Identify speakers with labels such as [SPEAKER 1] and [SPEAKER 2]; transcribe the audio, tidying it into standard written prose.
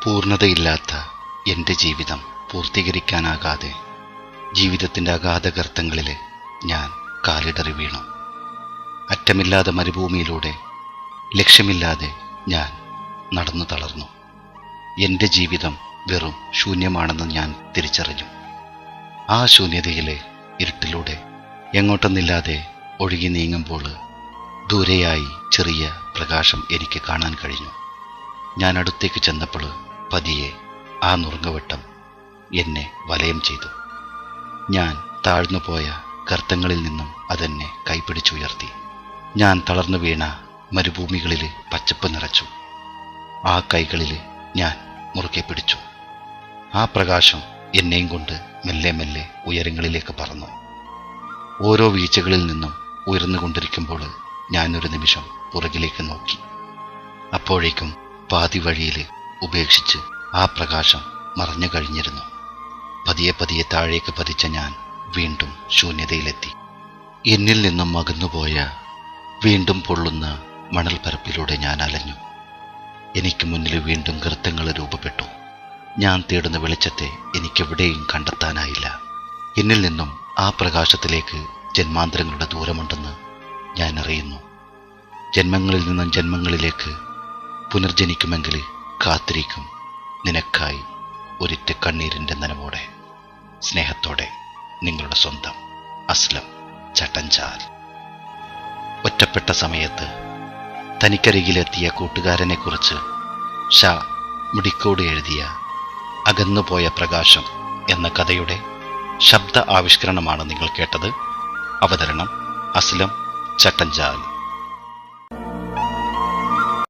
[SPEAKER 1] പൂർണ്ണതയില്ലാത്ത എൻ്റെ ജീവിതം പൂർത്തീകരിക്കാനാകാതെ ജീവിതത്തിൻ്റെ അഗാധഗർത്തങ്ങളിൽ ഞാൻ കാലിടറി വീണു. അറ്റമില്ലാതെ മരുഭൂമിയിലൂടെ ലക്ഷ്യമില്ലാതെ ഞാൻ നടന്നു തളർന്നു. എൻ്റെ ജീവിതം വെറും ശൂന്യമാണെന്ന് ഞാൻ തിരിച്ചറിഞ്ഞു. ആ ശൂന്യതയിലെ ഇരുട്ടിലൂടെ എങ്ങോട്ടെന്നില്ലാതെ ഒഴുകി നീങ്ങുമ്പോൾ ദൂരെയായി ചെറിയ പ്രകാശം എനിക്ക് കാണാൻ കഴിഞ്ഞു. ഞാൻ അടുത്തേക്ക് ചെന്നപ്പോൾ പതിയെ ആ നുറുങ്ങവട്ടം എന്നെ വലയം ചെയ്തു. ഞാൻ താഴ്ന്നുപോയ ഗർത്തങ്ങളിൽ നിന്നും അതെന്നെ കൈപിടിച്ചുയർത്തി. ഞാൻ തളർന്നു വീണ മരുഭൂമികളിൽ പച്ചപ്പ് നിറച്ചു. ആ കൈകളിൽ ഞാൻ മുറുകെ പിടിച്ചു. ആ പ്രകാശം എന്നെയും കൊണ്ട് മെല്ലെ മെല്ലെ ഉയരങ്ങളിലേക്ക് പറന്നു. ഓരോ വീഴ്ചകളിൽ നിന്നും ഉയർന്നുകൊണ്ടിരിക്കുമ്പോൾ ഞാനൊരു നിമിഷം പുറകിലേക്ക് നോക്കി. അപ്പോഴേക്കും പാതി വഴിയിൽ ഉപേക്ഷിച്ച് ആ പ്രകാശം മറഞ്ഞു കഴിഞ്ഞിരുന്നു. പതിയെ പതിയെ താഴേക്ക് പതിച്ച ഞാൻ വീണ്ടും ശൂന്യതയിലെത്തി. എന്നിൽ നിന്നും അകന്നുപോയ വീണ്ടും പൊള്ളുന്ന മണൽപ്പരപ്പിലൂടെ ഞാൻ അലഞ്ഞു. എനിക്ക് മുന്നിൽ വീണ്ടും ഗർത്തങ്ങൾ രൂപപ്പെട്ടു. ഞാൻ തേടുന്ന വെളിച്ചത്തെ എനിക്കെവിടെയും കണ്ടെത്താനായില്ല. എന്നിൽ നിന്നും ആ പ്രകാശത്തിലേക്ക് ജന്മാന്തരങ്ങളുടെ ദൂരമുണ്ടെന്ന് ഞാൻ അറിയുന്നു. ജന്മങ്ങളിൽ നിന്നും ജന്മങ്ങളിലേക്ക് പുനർജനിക്കുമെങ്കിൽ കാത്തിരിക്കും നിനക്കായി ഒരിറ്റ കണ്ണീരിൻ്റെ നനവോടെ. സ്നേഹത്തോടെ നിങ്ങളുടെ സ്വന്തം അസ്ലം ചട്ടഞ്ചാൽ. ഒറ്റപ്പെട്ട സമയത്ത് തനിക്കരികിലെത്തിയ കൂട്ടുകാരനെക്കുറിച്ച് ഷാ മുടിക്കോട് എഴുതിയ അകന്നുപോയ പ്രകാശം എന്ന കഥയുടെ ശബ്ദ ആവിഷ്കരണമാണ് നിങ്ങൾ കേട്ടത്. അവതരണം അസ്ലം ചട്ടഞ്ചാൽ.